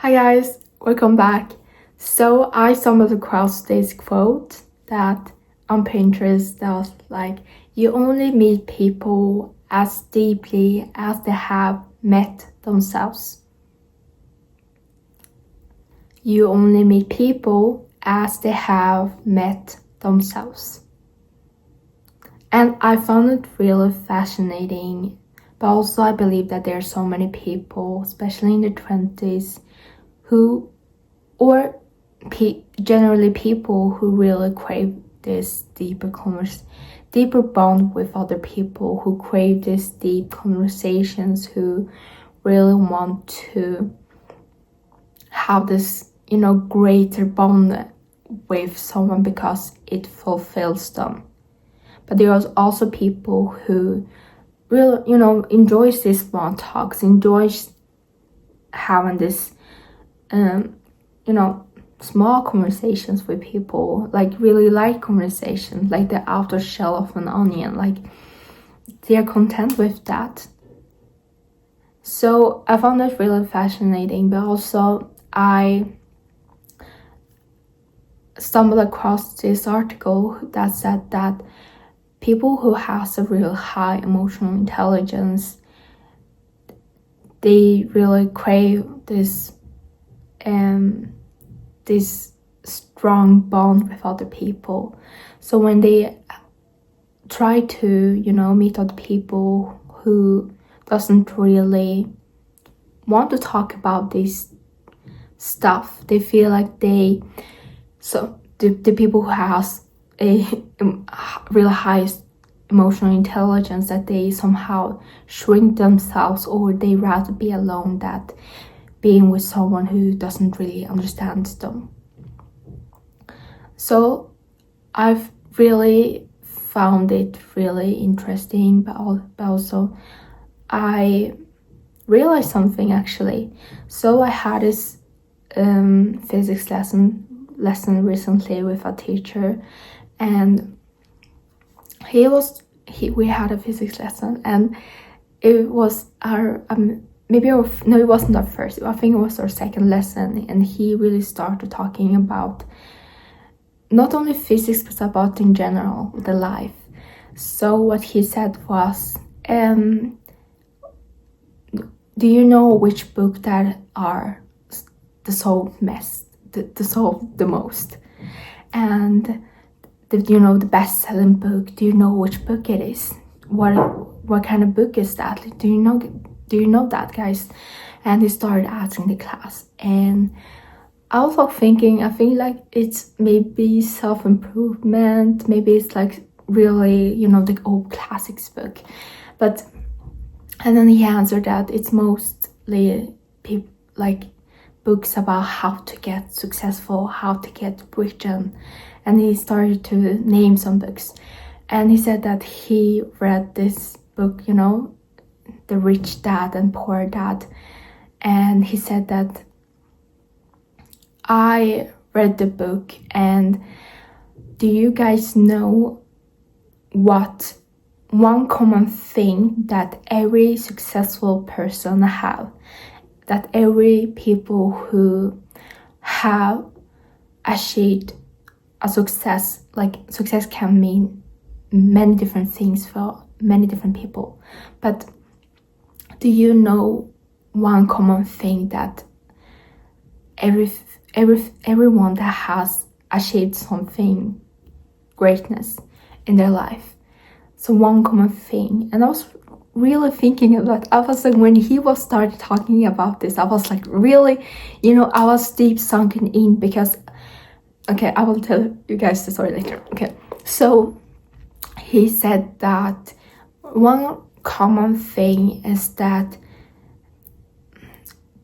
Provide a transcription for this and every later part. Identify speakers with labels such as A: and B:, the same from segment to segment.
A: Hi guys, welcome back. So I stumbled across this quote that on Pinterest that was like, you only meet people as deeply as they have met themselves. You only meet people as they have met themselves. And I found it really fascinating, but also I believe that there are so many people, especially in their 20s, who, or generally people who really crave this deeper bond with other people, who crave these deep conversations, who really want to have this, greater bond with someone because it fulfills them. But there are also people who really, enjoys these small talks, enjoys having this small conversations with people, like really light conversations, like the outer shell of an onion, like they're content with that. So I found that really fascinating, but also I stumbled across this article that said that people who has a real high emotional intelligence, they really crave this strong bond with other people. So when they try to, meet other people who doesn't really want to talk about this stuff, they feel like the people who has a real high emotional intelligence, that they somehow shrink themselves, or they rather be alone than being with someone who doesn't really understand them. So I've really found it really interesting, but also I realized something actually. So I had this physics lesson recently with a teacher, and we had a physics lesson, and it was our it wasn't our first, I think it was our second lesson, and he really started talking about not only physics but about in general the life. So what he said was, do you know which book that are the solved the most, and the best-selling book, do you know which book it is? What kind of book is that? Do you know that, guys? And he started asking the class, and I was like thinking, I think like it's maybe self-improvement, maybe it's like really, the old classics book, and then he answered that it's mostly like books about how to get successful, how to get rich, and he started to name some books, and he said that he read this book, The Rich Dad and Poor Dad, and he said that I read the book, and do you guys know what one common thing that every successful person have, that every people who have achieved a success, like success can mean many different things for many different people, but do you know one common thing that everyone that has achieved something greatness in their life? So one common thing. And I was really thinking about, I was like, when he was started talking about this, I was like really, I was deep sunken in, because okay, I will tell you guys the story later. Okay, so he said that one common thing is that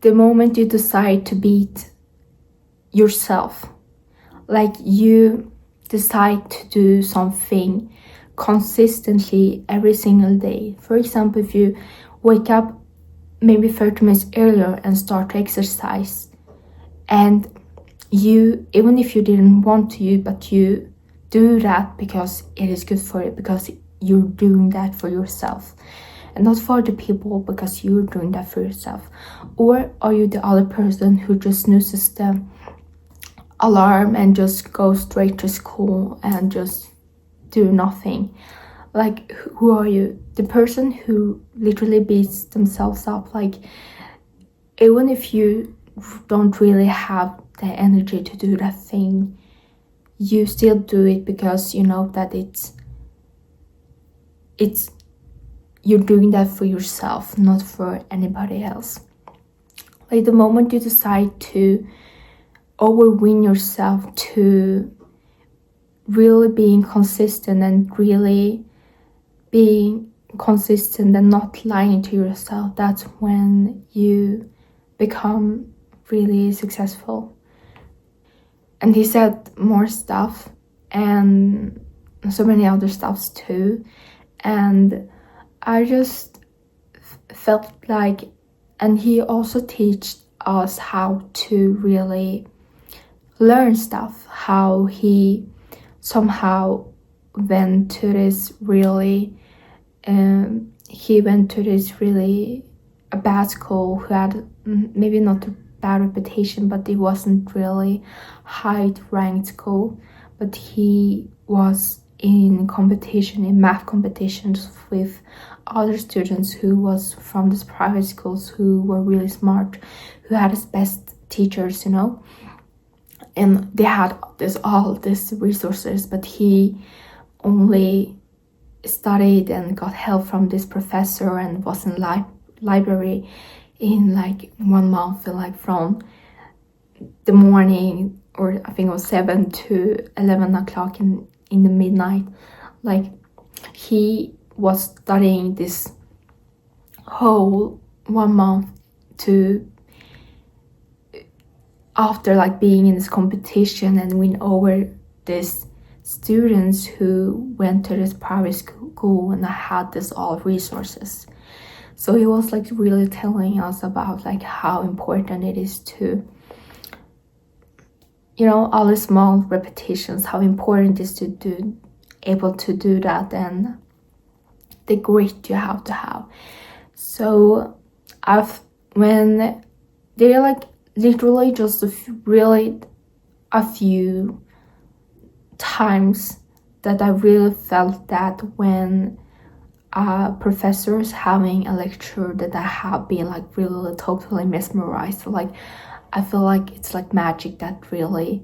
A: the moment you decide to beat yourself, like you decide to do something consistently every single day. For example, if you wake up maybe 30 minutes earlier and start to exercise, and you, even if you didn't want to, but you do that because it is good for you, because you're doing that for yourself, and not for the people because you're doing that for yourself? Or are you the other person who just snoozes the alarm and just goes straight to school and just do nothing? Like, who are you? The person who literally beats themselves up, like, even if you don't really have the energy to do that thing, you still do it because you know that it's you're doing that for yourself, not for anybody else. Like, the moment you decide to overwhelm yourself to really being consistent and really being consistent and not lying to yourself, that's when you become really successful. And he said more stuff and so many other stuffs too, and I just felt like, and he also teach us how to really learn stuff, how he somehow went to this really a bad school who had maybe not a bad reputation, but it wasn't really high ranked school, but he was in math competitions with other students who was from these private schools who were really smart, who had his best teachers, and they had all these resources, but he only studied and got help from this professor and was in library in like 1 month, like from the morning, or I think it was 7 to 11 o'clock in the midnight. Like, he was studying this whole 1 month to after like being in this competition and win over these students who went to this private school and had this all resources. So he was like really telling us about like how important it is to, all the small repetitions, how important it is to do able to do that, and the grit you have to have. So when they're like literally just a few times that I really felt that when professors having a lecture that I have been like really totally mesmerized. Like, I feel like it's like magic that really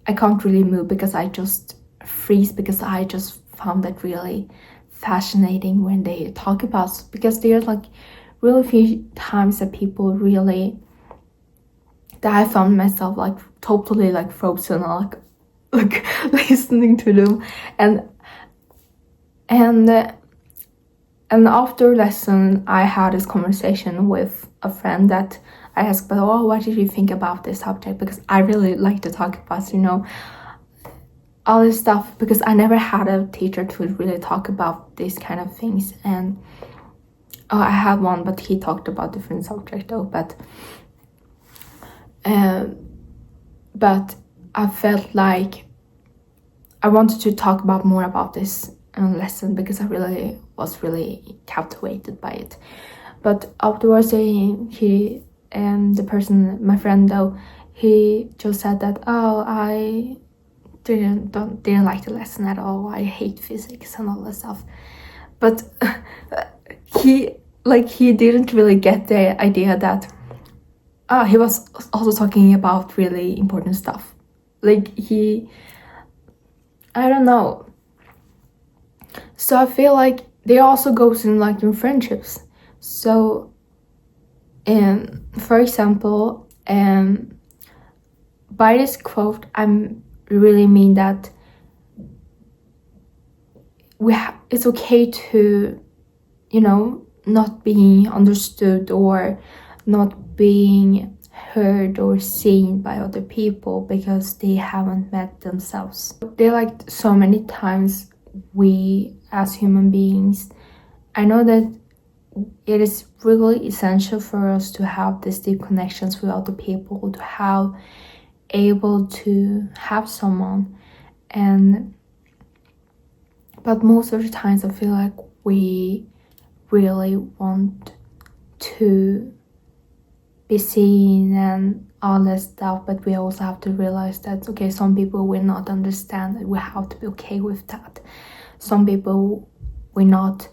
A: I can't really move because I just freeze, because I just found that really fascinating when they talk about, because there's like really few times that people really, that I found myself like totally like frozen, like listening to them, and after lesson I had this conversation with a friend that I asked, but what did you think about this subject? Because I really like to talk about all this stuff, because I never had a teacher to really talk about these kind of things. And I had one, but he talked about different subject though, but I felt like I wanted to talk about more about this lesson because I really was really captivated by it. But afterwards, he the person, my friend though, he just said that, I didn't like the lesson at all. I hate physics and all that stuff. But he didn't really get the idea that he was also talking about really important stuff. Like, I don't know. So I feel like they also goes in like in friendships. So for example, by this quote, I really mean that it's okay to, not being understood or not being heard or seen by other people because they haven't met themselves. There are like so many times we as human beings, I know that it is really essential for us to have these deep connections with other people, to have able to have someone, but most of the times I feel like we really want to be seen and all that stuff, but we also have to realize that, okay, some people will not understand that. We have to be okay with that. Some people will not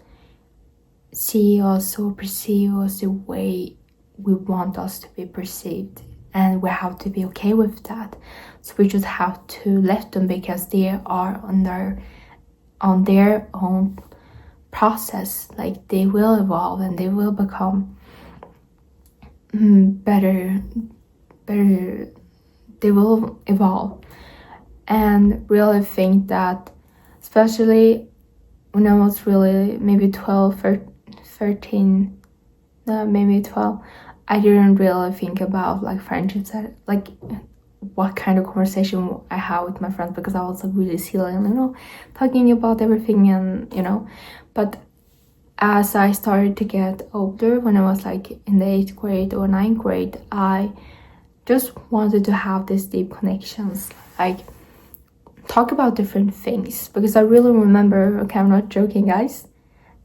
A: see us or perceive us the way we want us to be perceived, and we have to be okay with that. So we just have to let them, because they are on their own process. Like, they will evolve and they will become better. They will evolve. And really think that, especially when I was really maybe 12 or 13, maybe 12, I didn't really think about like friendships, like what kind of conversation I have with my friends, because I was like really silly and talking about everything, and but as I started to get older, when I was like in the 8th grade or 9th grade, I just wanted to have these deep connections, like talk about different things. Because I really remember, okay, I'm not joking, guys,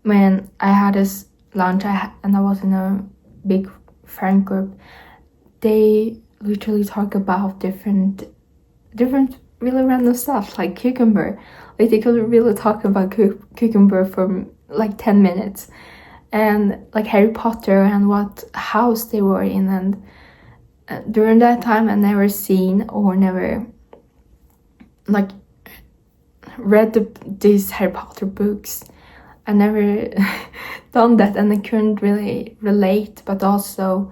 A: when I had this lunch and I was in a big friend group, they literally talk about different really random stuff, like cucumber. Like, they could really talk about cucumber for like 10 minutes, and like Harry Potter and what house they were in. And during that time, I never seen or never like read these Harry Potter books. I never done that, and I couldn't really relate, but also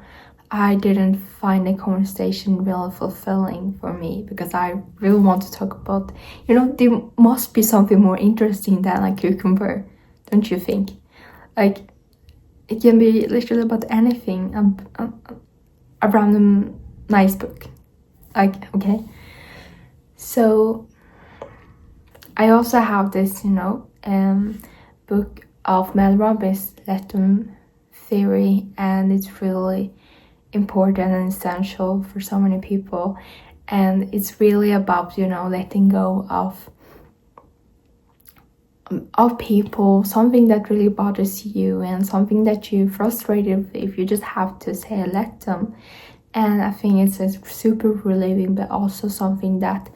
A: I didn't find the conversation really fulfilling for me, because I really want to talk about, there must be something more interesting than like cucumber, don't you think? Like, it can be literally about anything, a random nice book, like, okay. So I also have this, book of Mel Robbins' Lepton theory, and it's really important and essential for so many people. And it's really about, letting go of people, something that really bothers you and something that you're frustrated with. You just have to say let them. And I think it's a super relieving, but also something that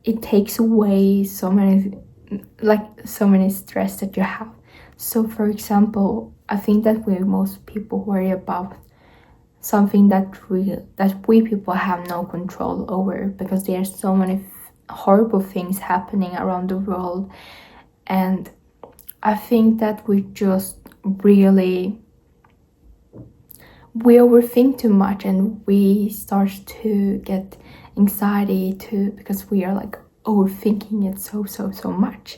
A: it takes away so many stress that you have. So for example, I think that most people worry about something that we people have no control over, because there are so many horrible things happening around the world. And I think that we overthink too much, and we start to get anxiety too, because we are like overthinking it so much.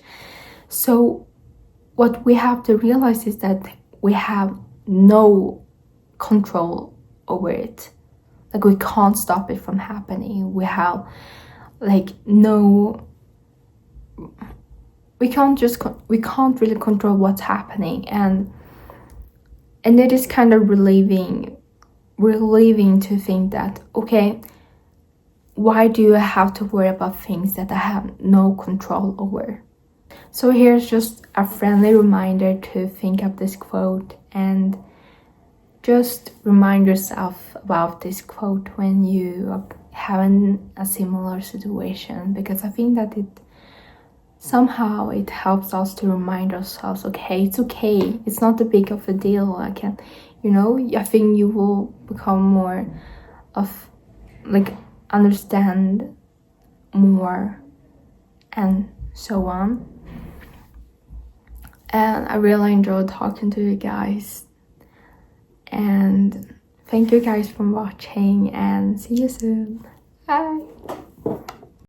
A: So what we have to realize is that we have no control over it. Like, we can't stop it from happening. We have like we can't really control what's happening, and it is kind of relieving to think that, okay, why do I have to worry about things that I have no control over? So here's just a friendly reminder to think of this quote, and just remind yourself about this quote when you are having a similar situation, because I think that it helps us to remind ourselves, okay, it's okay, it's not a big of a deal. I think you will become more of like understand more and so on. And I really enjoyed talking to you guys, and thank you guys for watching, and see you soon. Bye.